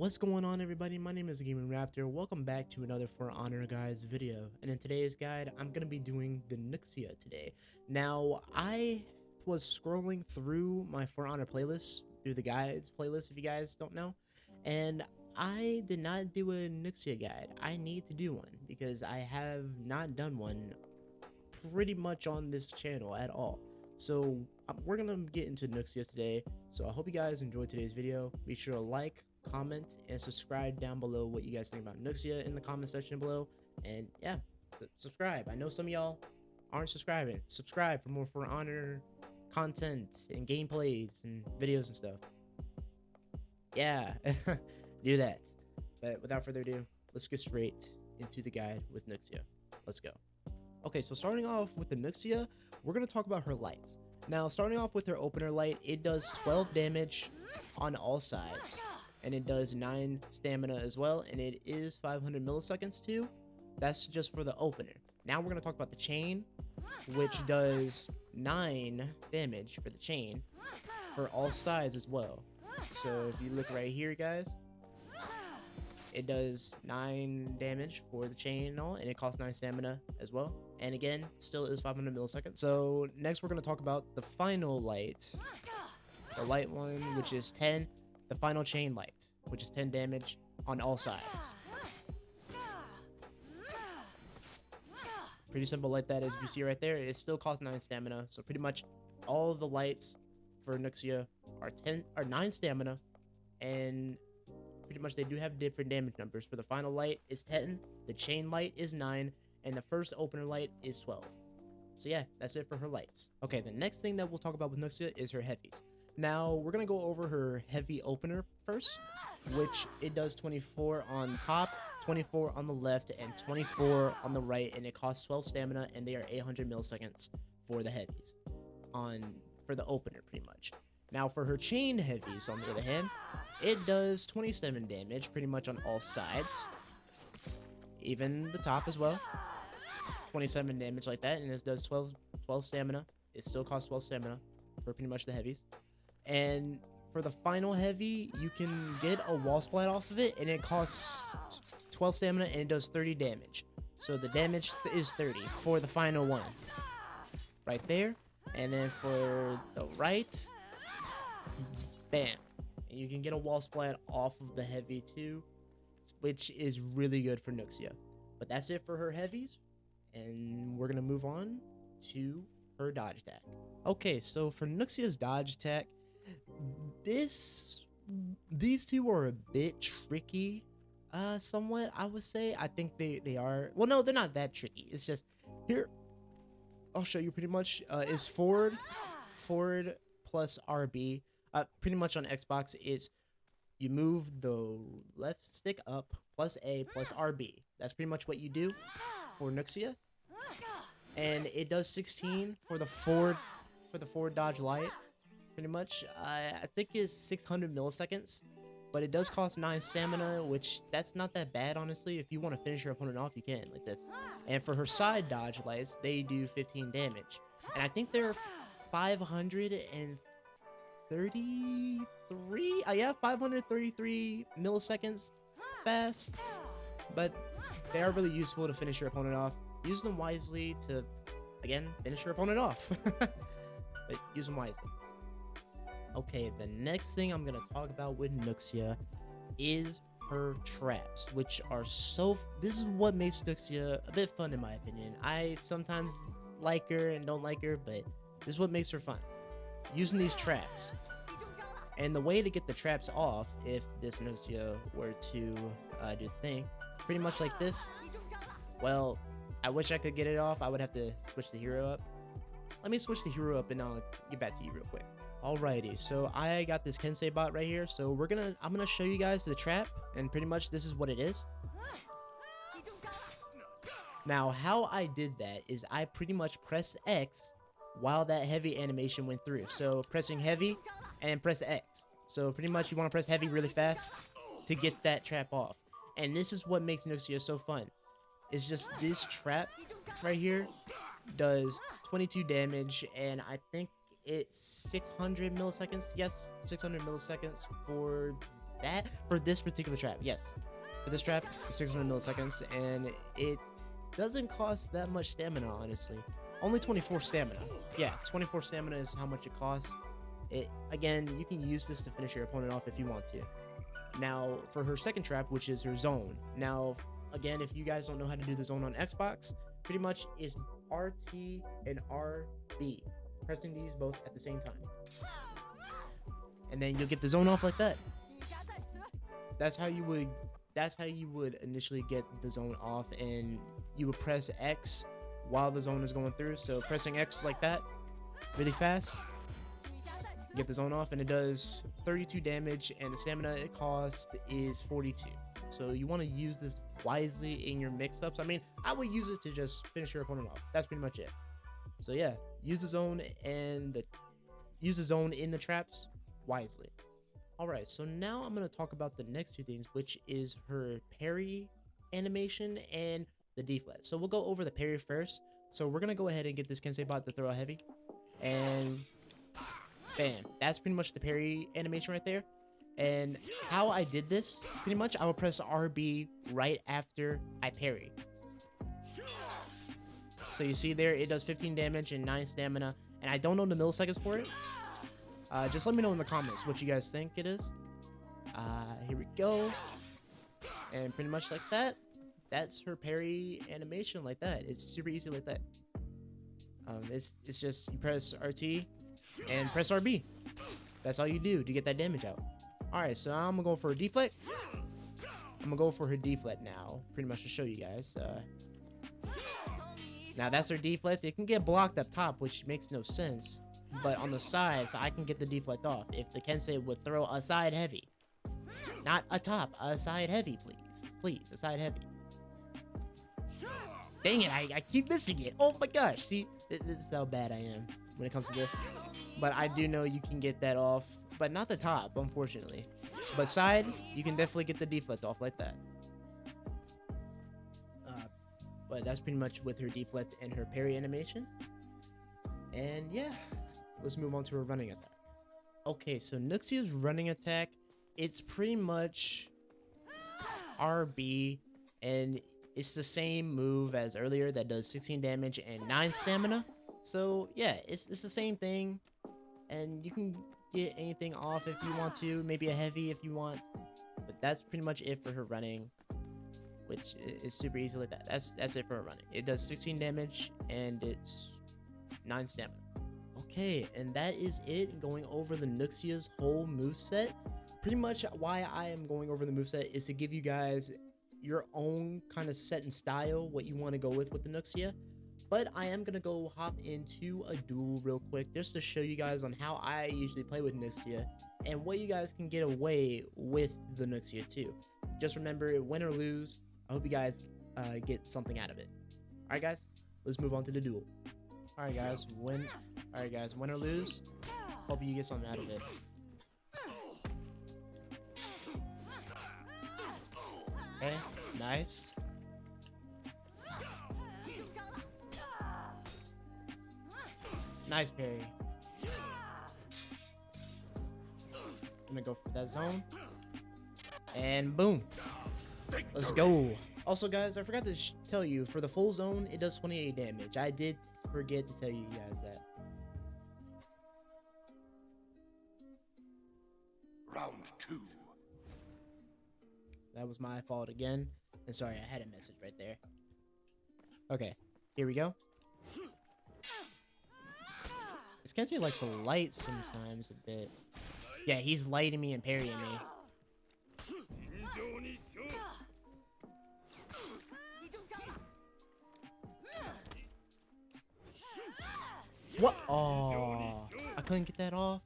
What's going on, everybody? My name is TheGamingRaptor. Welcome back to another For Honor Guys video. And in today's guide, I'm going to be doing the nuxia today. Now, I was scrolling through my For Honor playlist, through the guides playlist if you guys don't know, and I did not do a nuxia guide. I need to do one because I have not done one pretty much on this channel at all. So we're gonna get into nuxia today. So I hope you guys enjoyed today's video. Be sure to like, comment, and subscribe down below what you guys think about nuxia in the comment section below. And yeah, subscribe. I know some of y'all aren't subscribing. Subscribe for more For Honor content and gameplays and videos and stuff. Yeah, do that. But without further ado, let's get straight into the guide with nuxia. Let's go. Okay, so starting off with the nuxia, we're going to talk about her lights. Now, starting off with her opener light, it does 12 damage on all sides, and it does 9 stamina as well, and it is 500 milliseconds too. That's just for the opener. Now we're going to talk about the chain, which does 9 damage for the chain for all sides as well. So if you look right here, guys, it does 9 damage for the chain and all, and it costs 9 stamina as well. And again, still is 500 milliseconds. So next we're going to talk about the final light. The light one, which is 10. The final chain light, which is 10 damage on all sides. Pretty simple like that, as you see right there. It still costs 9 stamina. So pretty much all of the lights for nuxia are 9 stamina, and pretty much they do have different damage numbers. For the final light is 10, the chain light is 9, and the first opener light is 12. So yeah, that's it for her lights. Okay, the next thing that we'll talk about with nuxia is her heavies. Now we're gonna go over her heavy opener first, which it does 24 on the top, 24 on the left, and 24 on the right, and it costs 12 stamina, and they are 800 milliseconds for the heavies for the opener pretty much. Now for her chain heavies, on the other hand, it does 27 damage pretty much on all sides, even the top as well. 27 damage like that, and it does 12 stamina. It still costs 12 stamina for pretty much the heavies. And for the final heavy, you can get a wall splat off of it, and it costs 12 stamina, and it does 30 damage. So the damage is 30 for the final one right there. And then for the right, bam, and you can get a wall splat off of the heavy too, which is really good for nuxia. But that's it for her heavies, and we're gonna move on to her dodge attack. Okay, so for nuxia's dodge attack, these two are a bit tricky, somewhat, I would say. I think they are, well, no, they're not that tricky. It's just, here I'll show you pretty much. Is forward plus RB. Pretty much on Xbox is you move the left stick up plus A plus RB. That's pretty much what you do for nuxia, and it does 16 for the forward dodge light. Pretty much, I think is 600 milliseconds, but it does cost 9 stamina, which that's not that bad, honestly. If you want to finish your opponent off, you can, like this. And for her side dodge lights, they do 15 damage, and I think they're 533. Yeah, 533 milliseconds fast, but they are really useful to finish your opponent off. Use them wisely to, again, finish your opponent off. But use them wisely. Okay, the next thing I'm gonna talk about with nuxia is her traps, which are this is what makes nuxia a bit fun, in my opinion. I sometimes like her and don't like her, but this is what makes her fun, using these traps. And the way to get the traps off, if this nuxia were to do the thing, pretty much like this. Well, I wish I could get it off. I would have to switch the hero up. Let me switch the hero up and I'll get back to you real quick. Alrighty, so I got this Kensei bot right here. So I'm gonna show you guys the trap, and pretty much this is what it is. Now, how I did that is I pretty much pressed X while that heavy animation went through. So pressing heavy and press X. So pretty much you want to press heavy really fast to get that trap off. And this is what makes nuxia so fun. It's just this trap right here does 22 damage, and I think it's 600 milliseconds. Yes, 600 milliseconds for that for this particular trap. Yes, for this trap, it's 600 milliseconds, and it doesn't cost that much stamina, honestly. Only 24 stamina. Yeah, 24 stamina is how much it costs. Again, you can use this to finish your opponent off if you want to. Now, for her second trap, which is her zone. Now, again, if you guys don't know how to do the zone on Xbox, pretty much is RT and RB. Pressing these both at the same time. And then you'll get the zone off like that. That's how you would initially get the zone off, and you would press X while the zone is going through. So pressing X like that, really fast, get the zone off, and it does 32 damage, and the stamina it costs is 42. So you want to use this wisely in your mix-ups. I mean, I would use it to just finish your opponent off. That's pretty much it. So yeah, use the zone in the traps wisely. All right, so now I'm going to talk about the next two things, which is her parry animation and the D-flat. So we'll go over the parry first. So we're going to go ahead and get this Kensei bot to throw a heavy, and bam, that's pretty much the parry animation right there. And how I did this, pretty much I will press RB right after I parry. So you see there, it does 15 damage and 9 stamina, and I don't know the milliseconds for it. Just let me know in the comments what you guys think it is. Here we go. And pretty much like that, that's her parry animation like that. It's super easy like that. It's just you press RT and press RB. That's all you do to get that damage out. Alright, so I'm gonna go for a D-flat. I'm gonna go for her D-flat now, pretty much to show you guys. Now that's her D-flat. It can get blocked up top, which makes no sense. But on the sides, I can get the D-flat off if the Kensei would throw a side heavy. Not a top, a side heavy, please. Please, a side heavy. Dang it, I keep missing it. Oh my gosh, see? This is how bad I am when it comes to this. But I do know you can get that off, but not the top, unfortunately. But side, you can definitely get the D-flat off like that. But that's pretty much with her D-flat and her parry animation. And yeah, let's move on to her running attack. Okay, so Nuxia's running attack, it's pretty much RB, and it's the same move as earlier that does 16 damage and 9 stamina. So yeah, it's the same thing, and you can get anything off if you want to, maybe a heavy if you want, but that's pretty much it for her running, which is super easy like that. That's it for her running. It does 16 damage and it's 9 stamina. Okay, and that is it, going over the Nuxia's whole moveset. Pretty much why I am going over the moveset is to give you guys your own kind of set and style, what you want to go with the Nuxia. But I am going to go hop into a duel real quick just to show you guys on how I usually play with Nuxia and what you guys can get away with the Nuxia too. Just remember, win or lose, I hope you guys get something out of it. Alright guys, let's move on to the duel. Alright guys, win or lose, hope you get something out of it. Okay, nice. Nice parry. I'm gonna go for that zone. And boom. Let's go. Also, guys, I forgot to tell you, for the full zone, it does 28 damage. I did forget to tell you guys that. Round 2. That was my fault again. And sorry, I had a message right there. Okay, here we go. This Kensei likes to light sometimes a bit. Yeah, he's lighting me and parrying me. What? Oh, I couldn't get that off.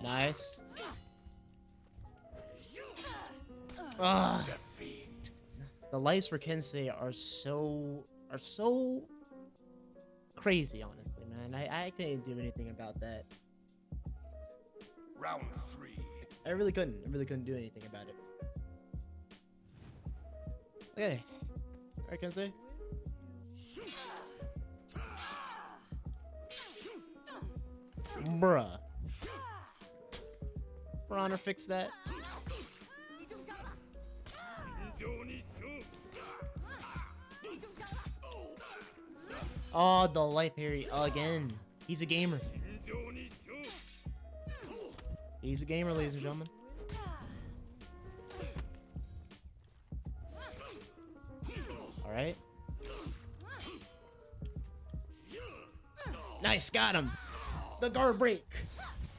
Nice. The lights for Kensei are so crazy, honestly, man. I couldn't do anything about that. Round 3. I really couldn't do anything about it. Okay. Alright, Kensei. Bruh. For Honor, fix that. Oh, the light parry again. He's a gamer. He's a gamer, ladies and gentlemen. All right. Nice, got him. The guard break.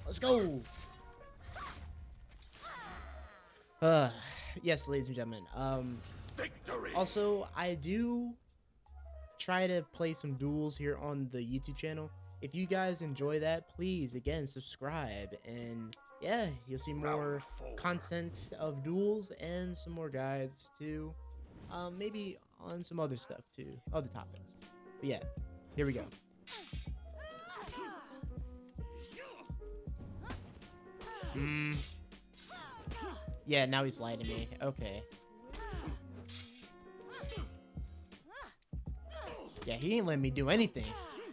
Let's go. Yes, ladies and gentlemen. Also, I do try to play some duels here on the YouTube channel. If you guys enjoy that, please, again, subscribe. And yeah, you'll see more content of duels and some more guides too. Maybe on some other stuff too, other topics. But yeah, here we go. Yeah, now he's lighting me. Okay. Yeah, he ain't letting me do anything.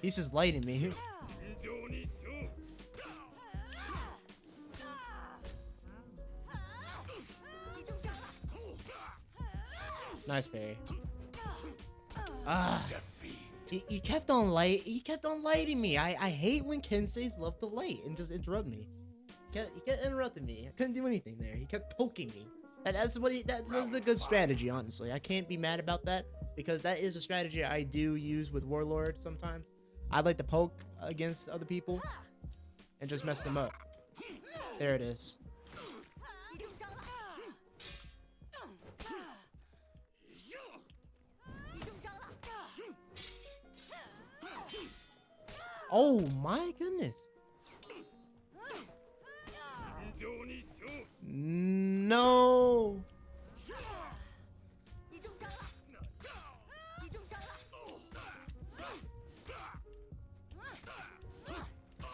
He's just lighting me. Nice parry. He kept on lighting me. I hate when Kenseis love to light and just interrupt me. He kept interrupting me. I couldn't do anything there. He kept poking me. That's a good strategy, honestly. I can't be mad about that because that is a strategy I do use with Warlord sometimes. I like to poke against other people and just mess them up. There it is. Oh my goodness. No.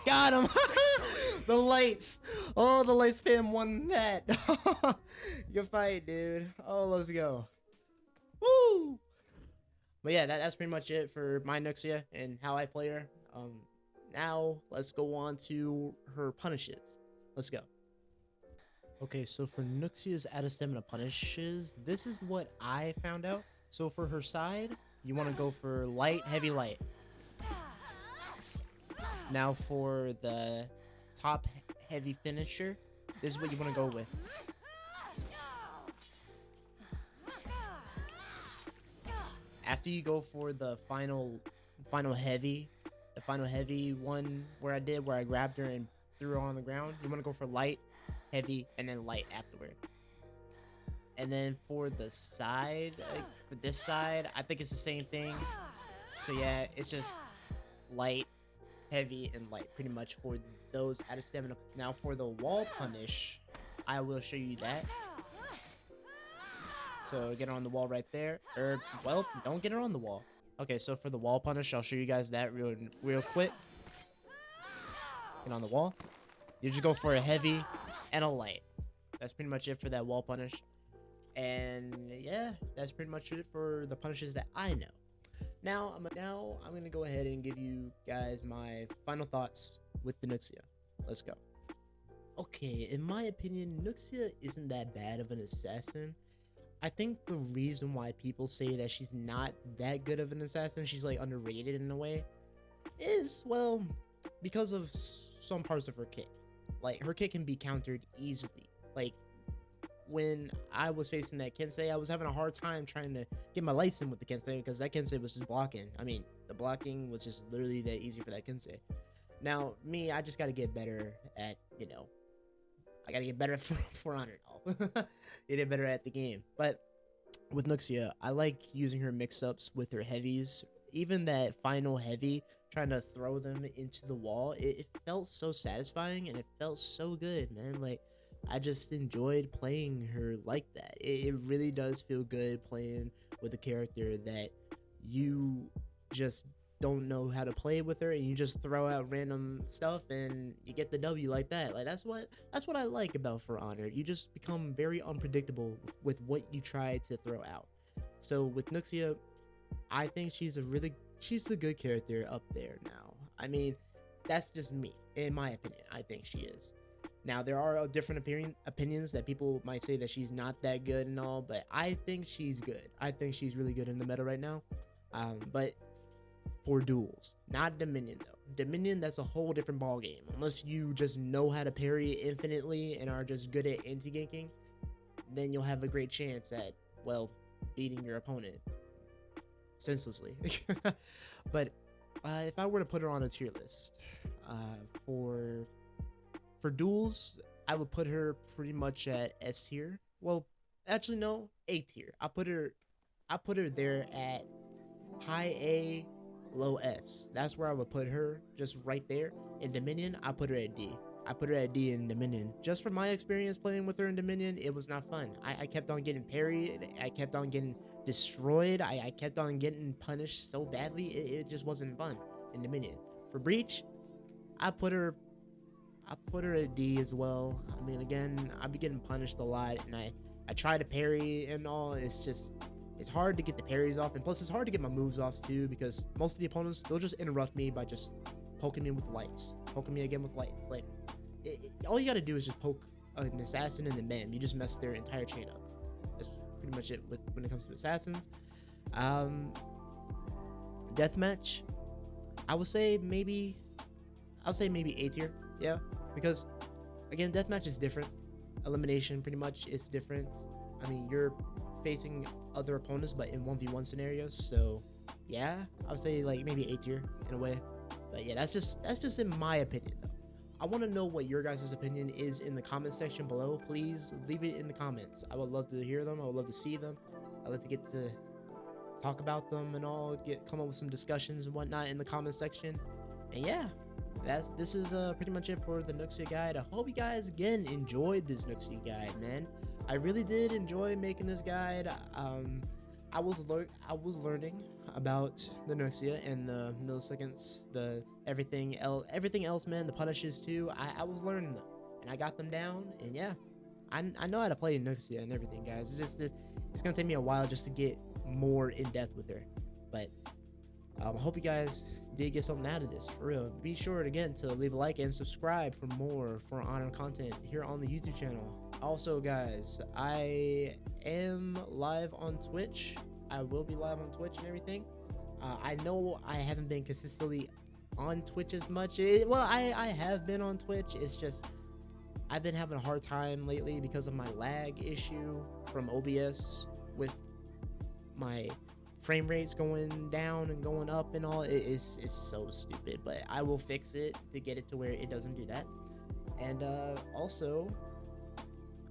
Got him. The lights. Oh, the light spam won that. Good fight, dude. Oh, let's go. Woo. But yeah, that's pretty much it for my Nuxia and how I play her. Now let's go on to her punishes. Let's go. Okay, so for Nuxia's out of stamina punishes, this is what I found out. So for her side, you want to go for light, heavy, light. Now for the top heavy finisher, this is what you want to go with. After you go for the final heavy, the final heavy one where I grabbed her and threw her on the ground, you want to go for light, heavy, and then light afterward. And then for the side, for this side, I think it's the same thing. So yeah, it's just light, heavy, and light pretty much for those out of stamina. Now for the wall punish, I will show you that. So get her on the wall right there. Or, well, don't get her on the wall. Okay, so for the wall punish, I'll show you guys that real quick. Get on the wall. You just go for a heavy and a light. That's pretty much it for that wall punish. And yeah, that's pretty much it for the punishes that I know. Now I'm gonna go ahead and give you guys my final thoughts with the Nuxia. Let's go. Okay, in my opinion, Nuxia isn't that bad of an assassin. I think the reason why people say that she's not that good of an assassin, she's like underrated in a way, is, well, because of some parts of her kit. Like, her kit can be countered easily. Like, when I was facing that Kensei, I was having a hard time trying to get my lights in with the Kensei because that Kensei was just blocking. I mean, the blocking was just literally that easy for that Kensei. Now, me, I just got to get better at, you know, I got to get better for honor. Get better at the game. But with Nuxia, I like using her mix-ups with her heavies. Even that final heavy, trying to throw them into the wall, it felt so satisfying and it felt so good, man. Like, I just enjoyed playing her like that. It really does feel good playing with a character that you just don't know how to play with her, and you just throw out random stuff and you get the W like that. Like, that's what I like about For Honor. You just become very unpredictable with what you try to throw out. So with Nuxia, I think she's a good character up there now. I mean, that's just me, in my opinion. I think she is. Now there are different opinions that people might say that she's not that good and all, but I think she's good. I think she's really good in the meta right now. But for duels, not Dominion though. Dominion, that's a whole different ball game. Unless you just know how to parry infinitely and are just good at anti-ganking, then you'll have a great chance at, well, beating your opponent senselessly. But if I were to put her on a tier list, for duels, I would put her pretty much at S tier. Well, actually no, A tier. I put her there at high A, low S. That's where I would put her, just right there. In Dominion, I put her at D. I put her at D in Dominion. Just from my experience playing with her in Dominion, it was not fun. I kept on getting parried. I kept on getting destroyed. I kept on getting punished so badly. It just wasn't fun in Dominion. For Breach, I put her at D as well. I mean, again, I be getting punished a lot, and I try to parry and all. It's hard to get the parries off, and plus it's hard to get my moves off too, because most of the opponents, they'll just interrupt me by just poking me with lights, poking me again with lights. Like, all you gotta do is just poke an assassin and then bam, you just mess their entire chain up. That's pretty much it when it comes to assassins. Deathmatch, I would say maybe A tier. Yeah, because again, deathmatch is different. Elimination, pretty much, is different. I mean, you're facing other opponents, but in 1v1 scenarios. So yeah, I would say like maybe A tier in a way. But yeah, that's just in my opinion though. I want to know what your guys' opinion is in the comment section below. Please leave it in the comments. I would love to hear them. I would love to see them. I'd like to get to talk about them and all, come up with some discussions and whatnot in the comment section. And yeah, this is pretty much it for the Nuxia guide. I hope you guys again enjoyed this Nuxia guide, man. I really did enjoy making this guide. I was learning about the Nuxia and the milliseconds, the everything else, man. The punishes too. I was learning them, and I got them down. And yeah, I know how to play Nuxia and everything, guys. It's gonna take me a while just to get more in depth with her, but I hope you guys did get something out of this, for real. Be sure again to leave a like and subscribe for more For Honor content here on the YouTube channel. Also, guys, I am live on Twitch. I will be live on Twitch and everything. I know I haven't been consistently on Twitch as much. I have been on Twitch. It's just I've been having a hard time lately because of my lag issue from OBS with my frame rates going down and going up and all. It's so stupid, but I will fix it to get it to where it doesn't do that. And also,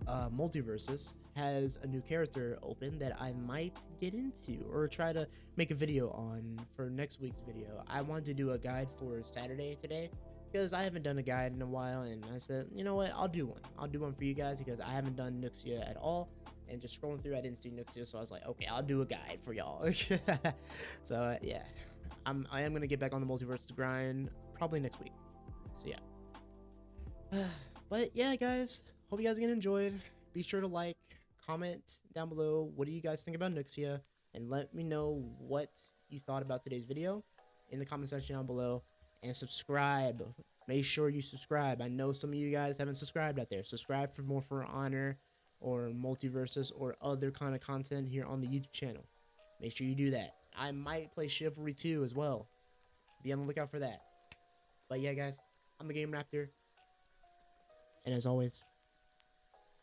Multiversus has a new character open that I might get into or try to make a video on for next week's video. I wanted to do a guide for Saturday today because I haven't done a guide in a while, and I said, you know what, I'll do one for you guys because I haven't done Nuxia at all. And just scrolling through, I didn't see Nuxia, so I was like, okay, I'll do a guide for y'all. So yeah, I am gonna get back on the Multiversus grind probably next week. So yeah. But yeah, guys, hope you guys again enjoyed. Be sure to like, comment down below, what do you guys think about Nuxia, and let me know what you thought about today's video in the comment section down below. And subscribe. Make sure you subscribe. I know some of you guys haven't subscribed out there. Subscribe for more For Honor or Multiversus or other kind of content here on the YouTube channel. Make sure you do that. I might play Chivalry 2 as well. Be on the lookout for that. But yeah, guys, I'm TheGamingRaptor. And as always,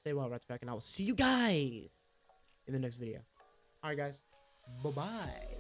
stay well, Raptor Pack, and I will see you guys in the next video. Alright, guys. Bye-bye.